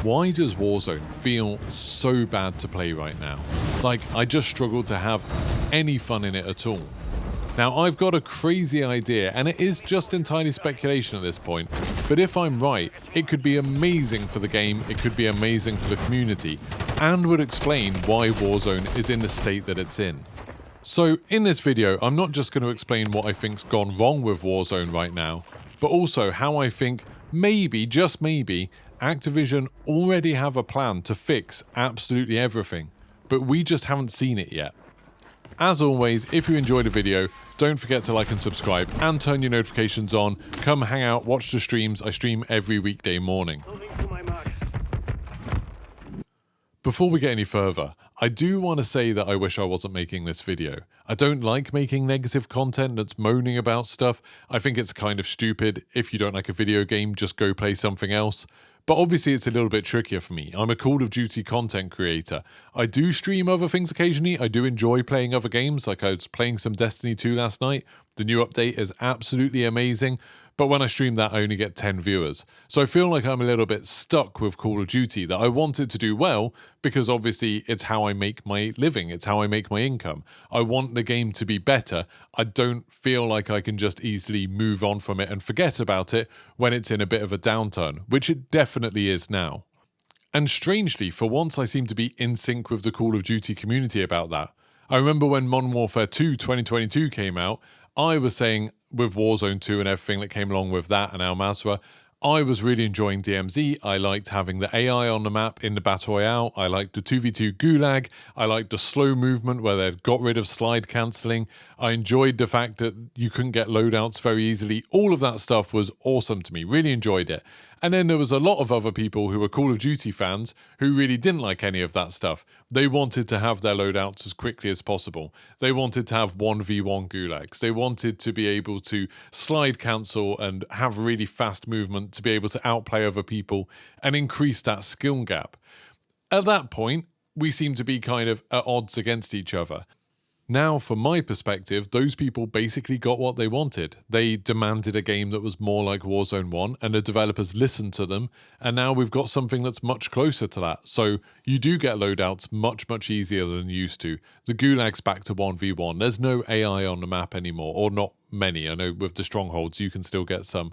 Why does Warzone feel so bad to play right now? Like, I just struggle to have any fun in it at all. Now, I've got a crazy idea, and it is just entirely speculation at this point, but if I'm right, it could be amazing for the game, it could be amazing for the community, and would explain why Warzone is in the state that it's in. So, in this video, I'm not just going to explain what I think's gone wrong with Warzone right now, but also how I think maybe, just maybe, Activision already have a plan to fix absolutely everything, but we just haven't seen it yet. As always, if you enjoyed the video, don't forget to like and subscribe and turn your notifications on. Come hang out, watch the streams. I stream every weekday morning. Before we get any further, I do want to say that I wish I wasn't making this video. I don't like making negative content that's moaning about stuff. I think it's kind of stupid. If you don't like a video game, just go play something else. But obviously it's a little bit trickier for me. I'm a Call of Duty content creator. I do stream other things occasionally. I do enjoy playing other games, like I was playing some Destiny 2 last night. The new update is absolutely amazing. But when I stream that, I only get 10 viewers. So I feel like I'm a little bit stuck with Call of Duty, that I want it to do well, because obviously it's how I make my living, it's how I make my income. I want the game to be better. I don't feel like I can just easily move on from it and forget about it when it's in a bit of a downturn, which it definitely is now. And strangely, for once I seem to be in sync with the Call of Duty community about that. I remember when Modern Warfare 2 2022 came out, I was saying, with Warzone 2 and everything that came along with that and Al Mazrah, I was really enjoying DMZ. I liked having the AI on the map in the Battle Royale. I liked the 2v2 gulag. I liked the slow movement where they got rid of slide cancelling. I enjoyed the fact that you couldn't get loadouts very easily. All of that stuff was awesome to me. Really enjoyed it. And then there was a lot of other people who were Call of Duty fans who really didn't like any of that stuff. They wanted to have their loadouts as quickly as possible. They wanted to have 1v1 gulags. They wanted to be able to slide cancel and have really fast movement to be able to outplay other people and increase that skill gap. At that point, we seem to be kind of at odds against each other. Now, from my perspective, those people basically got what they wanted. They demanded a game that was more like Warzone 1, and the developers listened to them, and now we've got something that's much closer to that. So you do get loadouts much easier than you used to. The Gulag's back to 1v1. There's no AI on the map anymore, or not many. I know with the strongholds you can still get some.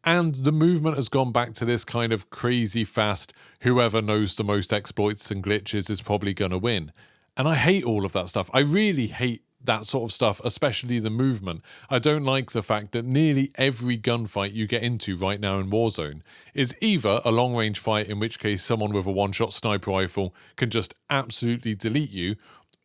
And the movement has gone back to this kind of crazy fast, whoever knows the most exploits and glitches is probably going to win. And I hate all of that stuff. I really hate that sort of stuff, especially the movement. I don't like the fact that nearly every gunfight you get into right now in Warzone is either a long-range fight, in which case someone with a one-shot sniper rifle can just absolutely delete you,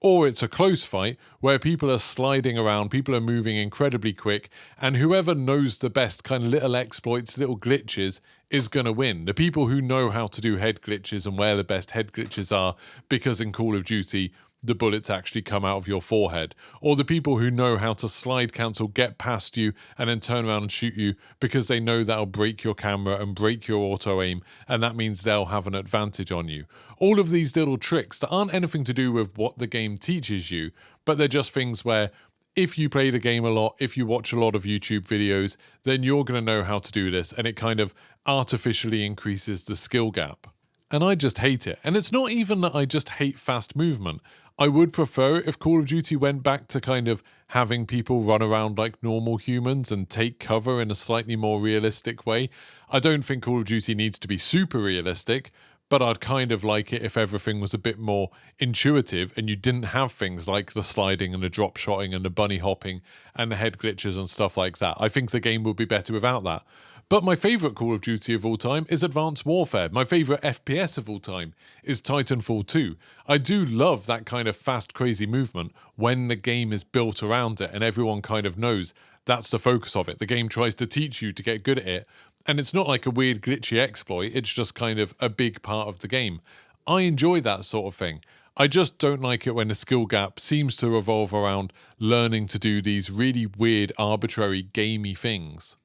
or it's a close fight where people are sliding around, people are moving incredibly quick, and whoever knows the best kind of little exploits, little glitches, is going to win. The people who know how to do head glitches and where the best head glitches are, because in Call of Duty, the bullets actually come out of your forehead. Or the people who know how to slide cancel, get past you, and then turn around and shoot you, because they know that'll break your camera and break your auto aim, and that means they'll have an advantage on you. All of these little tricks that aren't anything to do with what the game teaches you, but they're just things where if you play the game a lot, if you watch a lot of YouTube videos, then you're going to know how to do this, and it kind of artificially increases the skill gap. And I just hate it. And it's not even that I just hate fast movement. I would prefer it if Call of Duty went back to kind of having people run around like normal humans and take cover in a slightly more realistic way. I don't think Call of Duty needs to be super realistic, but I'd kind of like it if everything was a bit more intuitive and you didn't have things like the sliding and the drop shotting and the bunny hopping and the head glitches and stuff like that. I think the game would be better without that. But my favourite Call of Duty of all time is Advanced Warfare. My favourite FPS of all time is Titanfall 2. I do love that kind of fast, crazy movement when the game is built around it and everyone kind of knows that's the focus of it. The game tries to teach you to get good at it, and it's not like a weird glitchy exploit, it's just kind of a big part of the game. I enjoy that sort of thing. I just don't like it when the skill gap seems to revolve around learning to do these really weird, arbitrary, gamey things.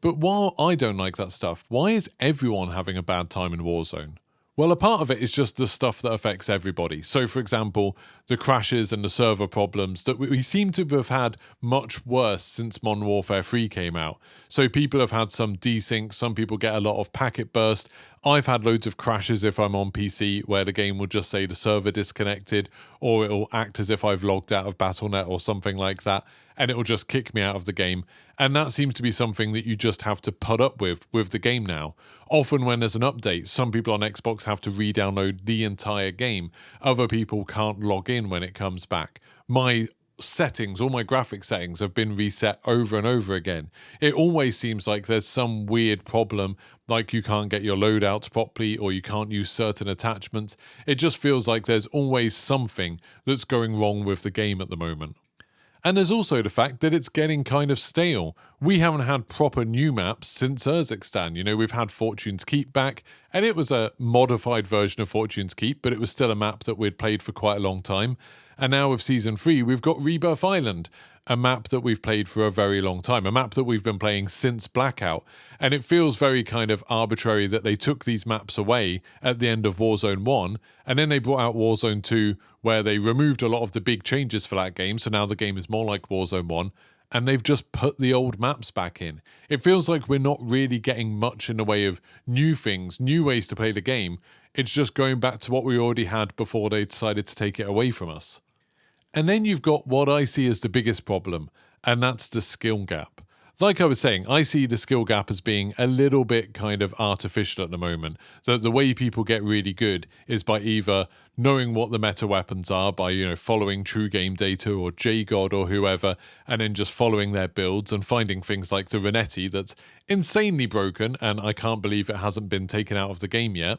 But while I don't like that stuff, why is everyone having a bad time in Warzone? Well, a part of it is just the stuff that affects everybody. So, for example, the crashes and the server problems that we seem to have had much worse since Modern Warfare 3 came out. So, people have had some desync, some people get a lot of packet burst. I've had loads of crashes if I'm on PC where the game will just say the server disconnected, or it'll act as if I've logged out of Battle.net or something like that, and it'll just kick me out of the game. And that seems to be something that you just have to put up with the game now. Often when there's an update, some people on Xbox have to re-download the entire game. Other people can't log in when it comes back. My settings, all my graphic settings have been reset over and over again. It always seems like there's some weird problem, like you can't get your loadouts properly or you can't use certain attachments. It just feels like there's always something that's going wrong with the game at the moment. And there's also the fact that it's getting kind of stale. We haven't had proper new maps since Urzikstan. You know, we've had Fortune's Keep back, and it was a modified version of Fortune's Keep, but it was still a map that we'd played for quite a long time. And now with Season 3, we've got Rebirth Island, a map that we've played for a very long time, a map that we've been playing since Blackout. And it feels very kind of arbitrary that they took these maps away at the end of Warzone 1, and then they brought out Warzone 2, where they removed a lot of the big changes for that game, so now the game is more like Warzone 1, and they've just put the old maps back in. It feels like we're not really getting much in the way of new things, new ways to play the game. It's just going back to what we already had before they decided to take it away from us. And then you've got what I see as the biggest problem, and that's the skill gap. Like I was saying, I see the skill gap as being a little bit kind of artificial at the moment. That the way people get really good is by either knowing what the meta weapons are, by, you know, following True Game Data or JGod or whoever, and then just following their builds and finding things like the Renetti that's insanely broken, and I can't believe it hasn't been taken out of the game yet.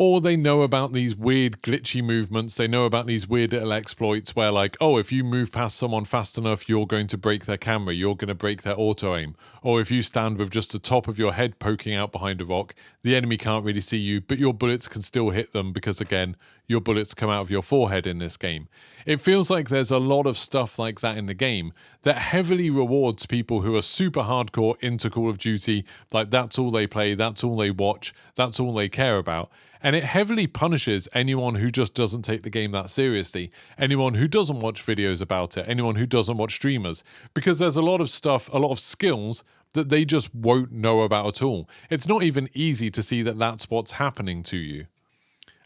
Or they know about these weird glitchy movements. They know about these weird little exploits where, like, oh, if you move past someone fast enough, you're going to break their camera. You're going to break their auto aim. Or if you stand with just the top of your head poking out behind a rock, the enemy can't really see you, but your bullets can still hit them because, again, your bullets come out of your forehead in this game. It feels like there's a lot of stuff like that in the game that heavily rewards people who are super hardcore into Call of Duty. Like, that's all they play, that's all they watch, that's all they care about. And it heavily punishes anyone who just doesn't take the game that seriously, anyone who doesn't watch videos about it, anyone who doesn't watch streamers, because there's a lot of stuff, a lot of skills that they just won't know about at all. It's not even easy to see that that's what's happening to you.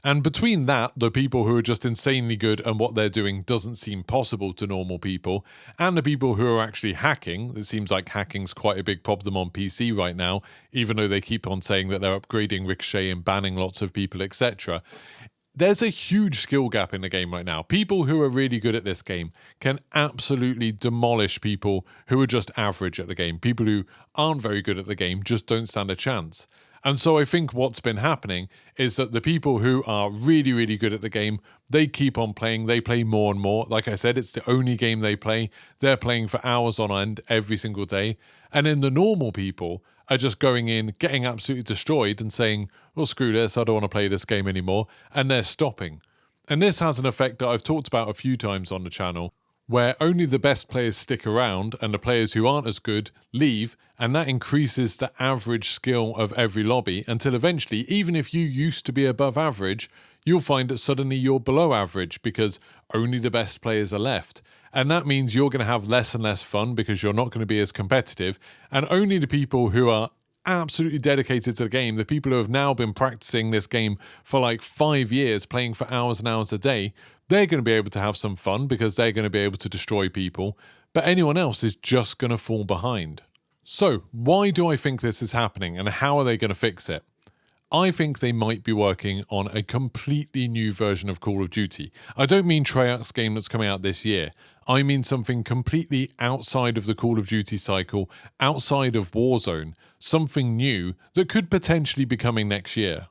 And between that, the people who are just insanely good and what they're doing doesn't seem possible to normal people, and the people who are actually hacking, it seems like hacking's quite a big problem on PC right now, even though they keep on saying that they're upgrading Ricochet and banning lots of people, etc. There's a huge skill gap in the game right now. People who are really good at this game can absolutely demolish people who are just average at the game. People who aren't very good at the game just don't stand a chance. And so I think what's been happening is that the people who are really, really good at the game, they keep on playing. They play more and more. Like I said, it's the only game they play. They're playing for hours on end every single day. And then the normal people are just going in, getting absolutely destroyed and saying, well, screw this, I don't want to play this game anymore. And they're stopping. And this has an effect that I've talked about a few times on the channel, where only the best players stick around and the players who aren't as good leave, and that increases the average skill of every lobby until eventually, even if you used to be above average, you'll find that suddenly you're below average because only the best players are left. And that means you're going to have less and less fun because you're not going to be as competitive, and only the people who are absolutely dedicated to the game, the people who have now been practicing this game for like 5 years, playing for hours and hours a day, they're going to be able to have some fun because they're going to be able to destroy people, but anyone else is just going to fall behind. So, why do I think this is happening and how are they going to fix it? I think they might be working on a completely new version of Call of Duty. I don't mean Treyarch's game that's coming out this year. I mean something completely outside of the Call of Duty cycle, outside of Warzone, something new that could potentially be coming next year.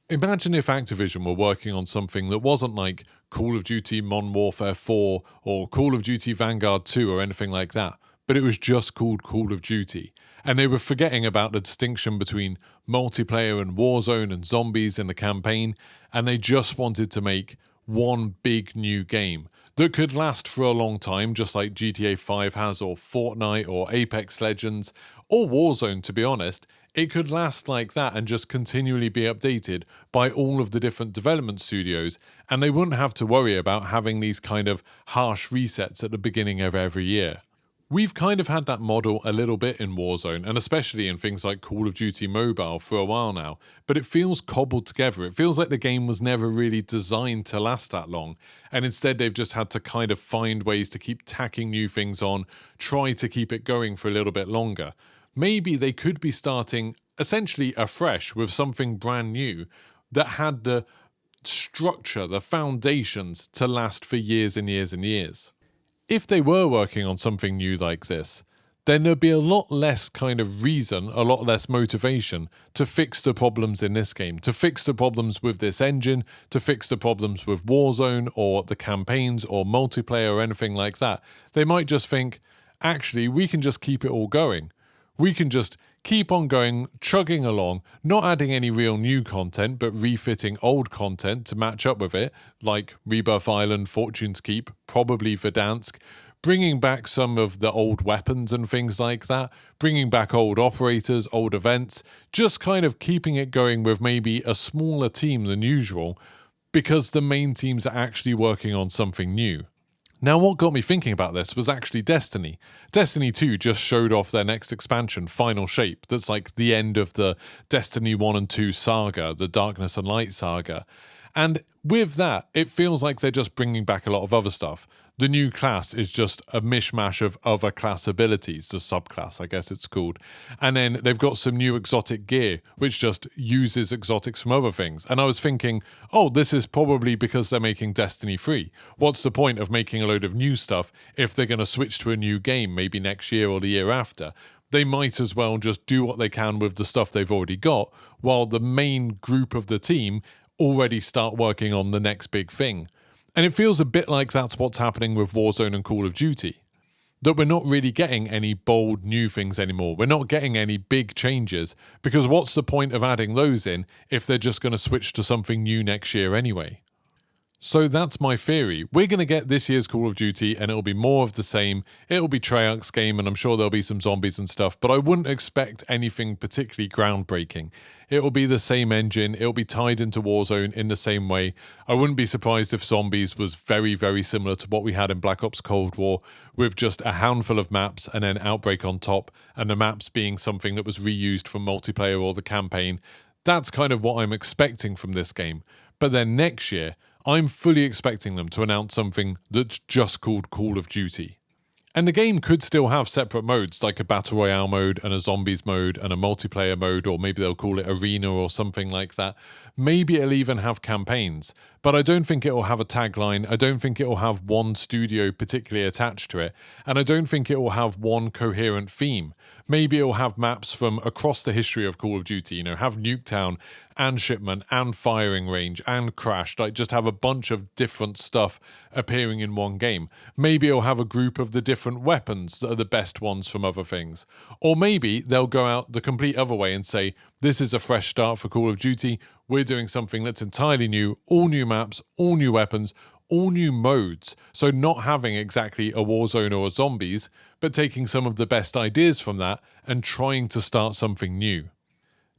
Imagine if Activision were working on something that wasn't like Call of Duty Modern Warfare 4 or Call of Duty Vanguard 2 or anything like that, but it was just called Call of Duty. And they were forgetting about the distinction between multiplayer and Warzone and zombies in the campaign, and they just wanted to make one big new game that could last for a long time, just like GTA 5 has, or Fortnite, or Apex Legends, or Warzone, to be honest. It could last like that and just continually be updated by all of the different development studios, and they wouldn't have to worry about having these kind of harsh resets at the beginning of every year. We've kind of had that model a little bit in Warzone, and especially in things like Call of Duty Mobile for a while now, but it feels cobbled together. It feels like the game was never really designed to last that long, and instead they've just had to kind of find ways to keep tacking new things on, try to keep it going for a little bit longer. Maybe they could be starting essentially afresh with something brand new that had the structure, the foundations to last for years and years and years. If they were working on something new like this, then there'd be a lot less kind of reason, a lot less motivation to fix the problems in this game, to fix the problems with this engine, to fix the problems with Warzone or the campaigns or multiplayer or anything like that. They might just think, actually, we can just keep it all going. We can just keep on going, chugging along, not adding any real new content, but refitting old content to match up with it, like Rebirth Island, Fortune's Keep, probably Verdansk, bringing back some of the old weapons and things like that, bringing back old operators, old events, just kind of keeping it going with maybe a smaller team than usual, because the main teams are actually working on something new. Now, what got me thinking about this was actually Destiny. Destiny 2 just showed off their next expansion, Final Shape. That's like the end of the Destiny 1 and 2 saga, the Darkness and Light saga. And with that, it feels like they're just bringing back a lot of other stuff. The new class is just a mishmash of other class abilities, the subclass, I guess it's called. And then they've got some new exotic gear, which just uses exotics from other things. And I was thinking, oh, this is probably because they're making Destiny 3. What's the point of making a load of new stuff if they're going to switch to a new game maybe next year or the year after? They might as well just do what they can with the stuff they've already got, while the main group of the team already start working on the next big thing. And it feels a bit like that's what's happening with Warzone and Call of Duty. That we're not really getting any bold new things anymore. We're not getting any big changes, because what's the point of adding those in if they're just going to switch to something new next year anyway? So that's my theory. We're going to get this year's Call of Duty and it'll be more of the same. It'll be Treyarch's game and I'm sure there'll be some zombies and stuff, but I wouldn't expect anything particularly groundbreaking. It'll be the same engine. It'll be tied into Warzone in the same way. I wouldn't be surprised if Zombies was very, very similar to what we had in Black Ops Cold War, with just a handful of maps and then Outbreak on top, and the maps being something that was reused from multiplayer or the campaign. That's kind of what I'm expecting from this game. But then next year, I'm fully expecting them to announce something that's just called Call of Duty. And the game could still have separate modes, like a Battle Royale mode and a Zombies mode and a multiplayer mode, or maybe they'll call it Arena or something like that. Maybe it'll even have campaigns, but I don't think it'll have a tagline. I don't think it'll have one studio particularly attached to it, and I don't think it will have one coherent theme. Maybe it'll have maps from across the history of Call of Duty, have Nuketown and Shipment and Firing Range and Crash, like just have a bunch of different stuff appearing in one game. Maybe it'll have a group of the different weapons that are the best ones from other things. Or maybe they'll go out the complete other way and say, this is a fresh start for Call of Duty, we're doing something that's entirely new, all new maps, all new weapons, all new modes. So not having exactly a Warzone or a Zombies, but taking some of the best ideas from that and trying to start something new.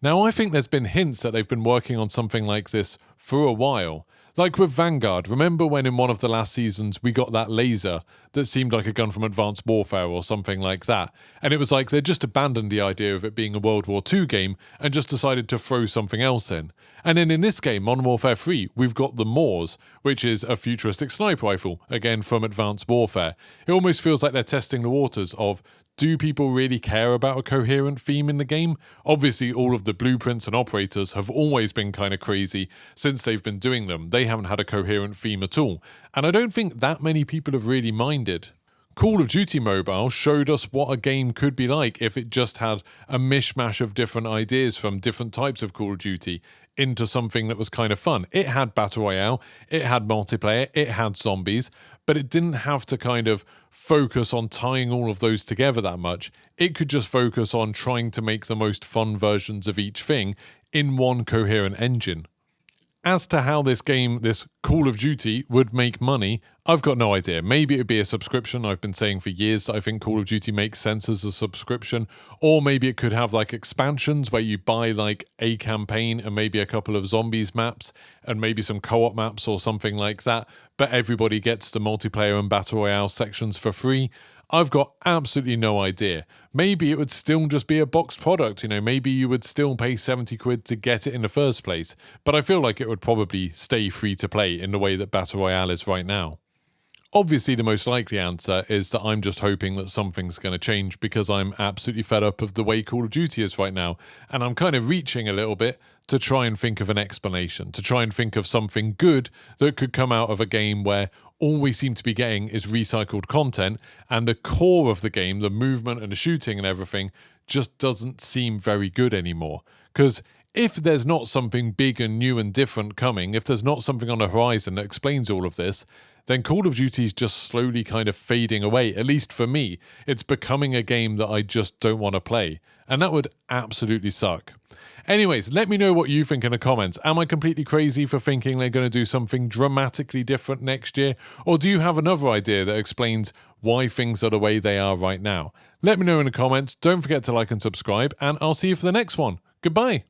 Now, I think there's been hints that they've been working on something like this for a while. Like with Vanguard, remember when in one of the last seasons we got that laser that seemed like a gun from Advanced Warfare or something like that? And it was like they just abandoned the idea of it being a World War II game and just decided to throw something else in. And then in this game, Modern Warfare 3, we've got the Moors, which is a futuristic sniper rifle, again from Advanced Warfare. It almost feels like they're testing the waters of, do people really care about a coherent theme in the game? Obviously, all of the blueprints and operators have always been kind of crazy since they've been doing them. They haven't had a coherent theme at all. And I don't think that many people have really minded. Call of Duty Mobile showed us what a game could be like if it just had a mishmash of different ideas from different types of Call of Duty into something that was kind of fun. It had Battle Royale, it had multiplayer, it had zombies, but it didn't have to kind of focus on tying all of those together that much. It could just focus on trying to make the most fun versions of each thing in one coherent engine. as to how this game, this Call of Duty, would make money, I've got no idea. Maybe it would be a subscription. I've been saying for years that I think Call of Duty makes sense as a subscription. Or maybe it could have like expansions where you buy like a campaign and maybe a couple of zombies maps and maybe some co-op maps or something like that. But everybody gets the multiplayer and battle royale sections for free. I've got absolutely no idea. Maybe it would still just be a boxed product, you know, maybe you would still pay 70 quid to get it in the first place, but I feel like it would probably stay free to play in the way that Battle Royale is right now. Obviously, the most likely answer is that I'm just hoping that something's going to change because I'm absolutely fed up of the way Call of Duty is right now, and I'm kind of reaching a little bit to try and think of an explanation, to try and think of something good that could come out of a game where all we seem to be getting is recycled content, and the core of the game, the movement and the shooting and everything, just doesn't seem very good anymore. Because if there's not something big and new and different coming, if there's not something on the horizon that explains all of this, then Call of Duty is just slowly kind of fading away, at least for me. It's becoming a game that I just don't want to play, and that would absolutely suck. Anyways, let me know what you think in the comments. Am I completely crazy for thinking they're going to do something dramatically different next year? Or do you have another idea that explains why things are the way they are right now? Let me know in the comments. Don't forget to like and subscribe, and I'll see you for the next one. Goodbye.